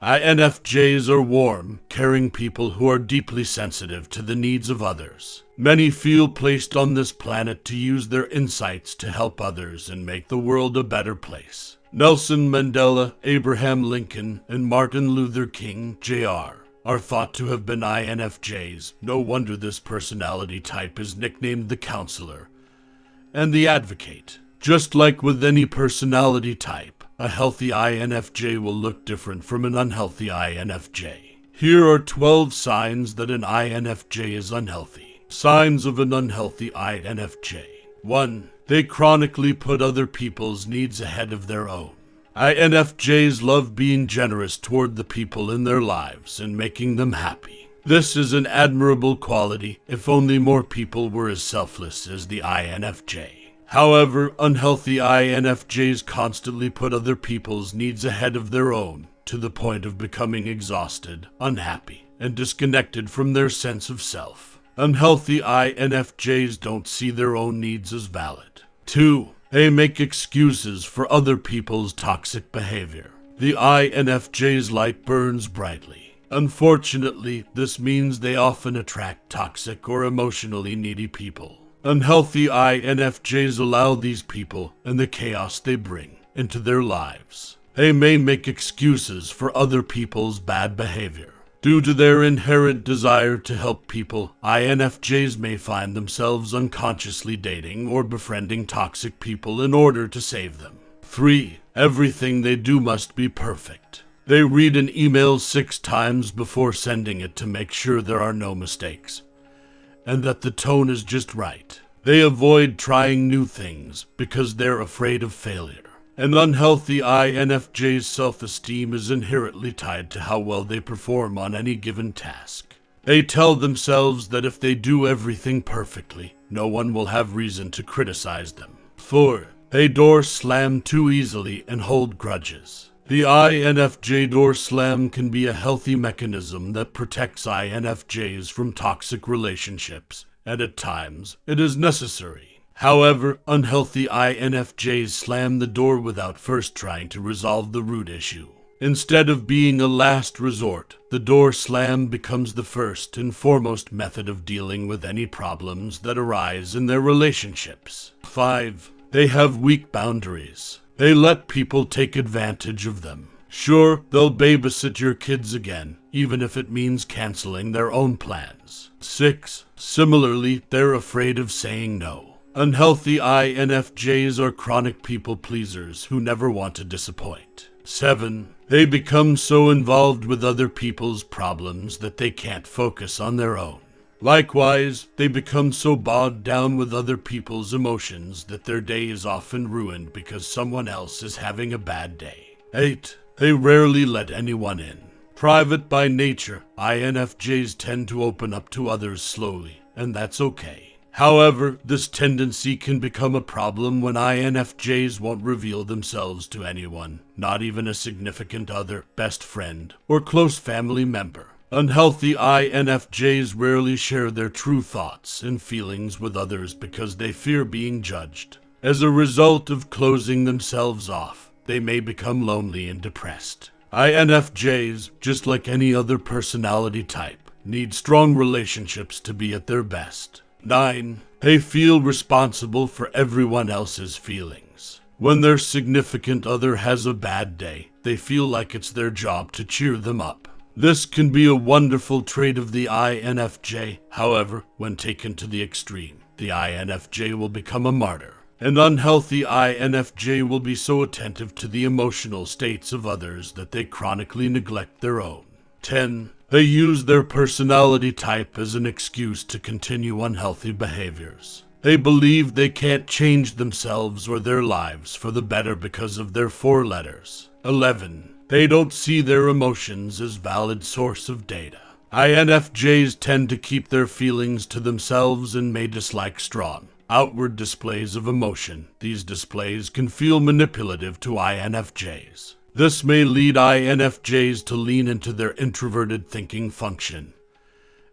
INFJs are warm, caring people who are deeply sensitive to the needs of others. Many feel placed on this planet to use their insights to help others and make the world a better place. Nelson Mandela, Abraham Lincoln, and Martin Luther King, Jr. are thought to have been INFJs. No wonder this personality type is nicknamed the Counselor and the Advocate. Just like with any personality type, a healthy INFJ will look different from an unhealthy INFJ. Here are 12 signs that an INFJ is unhealthy. Signs of an unhealthy INFJ. 1. They chronically put other people's needs ahead of their own. INFJs love being generous toward the people in their lives and making them happy. This is an admirable quality if only more people were as selfless as the INFJ. However, unhealthy INFJs constantly put other people's needs ahead of their own, to the point of becoming exhausted, unhappy, and disconnected from their sense of self. Unhealthy INFJs don't see their own needs as valid. 2. They make excuses for other people's toxic behavior. The INFJ's light burns brightly. Unfortunately, this means they often attract toxic or emotionally needy people. Unhealthy INFJs allow these people and the chaos they bring into their lives. They may make excuses for other people's bad behavior. Due to their inherent desire to help people, INFJs may find themselves unconsciously dating or befriending toxic people in order to save them. 3. Everything they do must be perfect. They read an email 6 times before sending it to make sure there are no mistakes, and that the tone is just right. They avoid trying new things because they're afraid of failure. An unhealthy INFJ's self-esteem is inherently tied to how well they perform on any given task. They tell themselves that if they do everything perfectly, no one will have reason to criticize them. 4. They door slam too easily and hold grudges. The INFJ door slam can be a healthy mechanism that protects INFJs from toxic relationships, and at times it is necessary. However, unhealthy INFJs slam the door without first trying to resolve the root issue. Instead of being a last resort, the door slam becomes the first and foremost method of dealing with any problems that arise in their relationships. 5. They have weak boundaries. They let people take advantage of them. Sure, they'll babysit your kids again, even if it means canceling their own plans. 6. Similarly, they're afraid of saying no. Unhealthy INFJs are chronic people pleasers who never want to disappoint. 7. They become so involved with other people's problems that they can't focus on their own. Likewise, they become so bogged down with other people's emotions that their day is often ruined because someone else is having a bad day. 8. They rarely let anyone in. Private by nature, INFJs tend to open up to others slowly, and that's okay. However, this tendency can become a problem when INFJs won't reveal themselves to anyone, not even a significant other, best friend, or close family member. Unhealthy INFJs rarely share their true thoughts and feelings with others because they fear being judged. As a result of closing themselves off, they may become lonely and depressed. INFJs, just like any other personality type, need strong relationships to be at their best. 9. They feel responsible for everyone else's feelings. When their significant other has a bad day, they feel like it's their job to cheer them up. This can be a wonderful trait of the INFJ. However, when taken to the extreme, the INFJ will become a martyr. An unhealthy INFJ will be so attentive to the emotional states of others that they chronically neglect their own. 10. They use their personality type as an excuse to continue unhealthy behaviors. They believe they can't change themselves or their lives for the better because of their 4 letters. 11. They don't see their emotions as valid source of data. INFJs tend to keep their feelings to themselves and may dislike strong, outward displays of emotion. These displays can feel manipulative to INFJs. This may lead INFJs to lean into their introverted thinking function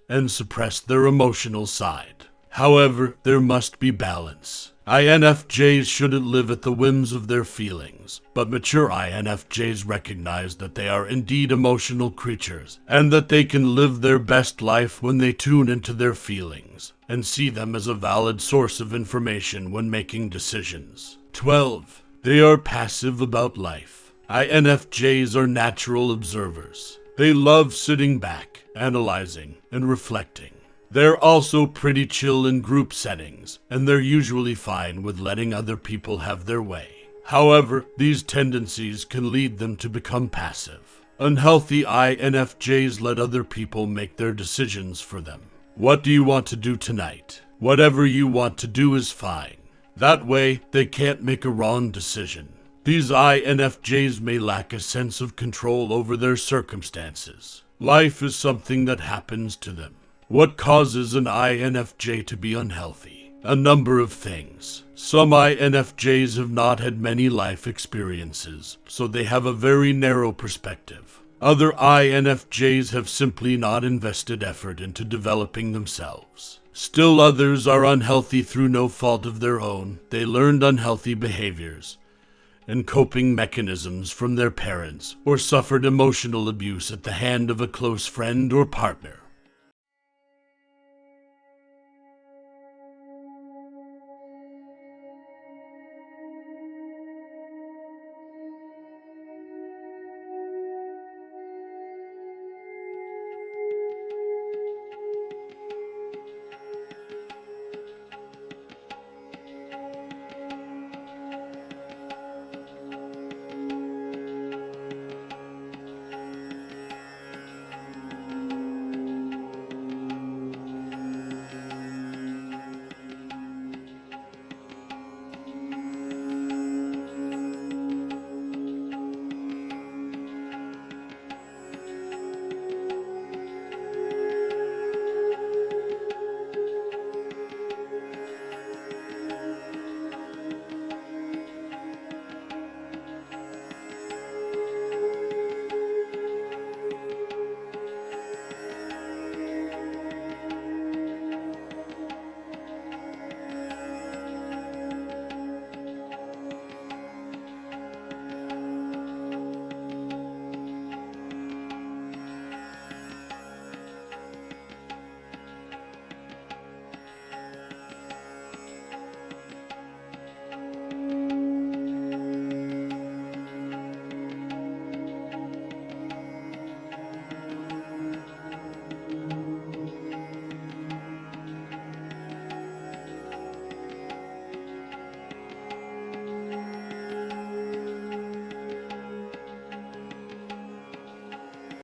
and suppress their emotional side. However, there must be balance. INFJs shouldn't live at the whims of their feelings, but mature INFJs recognize that they are indeed emotional creatures, and that they can live their best life when they tune into their feelings, and see them as a valid source of information when making decisions. 12. They are passive about life. INFJs are natural observers. They love sitting back, analyzing, and reflecting. They're also pretty chill in group settings, and they're usually fine with letting other people have their way. However, these tendencies can lead them to become passive. Unhealthy INFJs let other people make their decisions for them. What do you want to do tonight? Whatever you want to do is fine. That way, they can't make a wrong decision. These INFJs may lack a sense of control over their circumstances. Life is something that happens to them. What causes an INFJ to be unhealthy? A number of things. Some INFJs have not had many life experiences, so they have a very narrow perspective. Other INFJs have simply not invested effort into developing themselves. Still others are unhealthy through no fault of their own. They learned unhealthy behaviors and coping mechanisms from their parents, or suffered emotional abuse at the hand of a close friend or partner.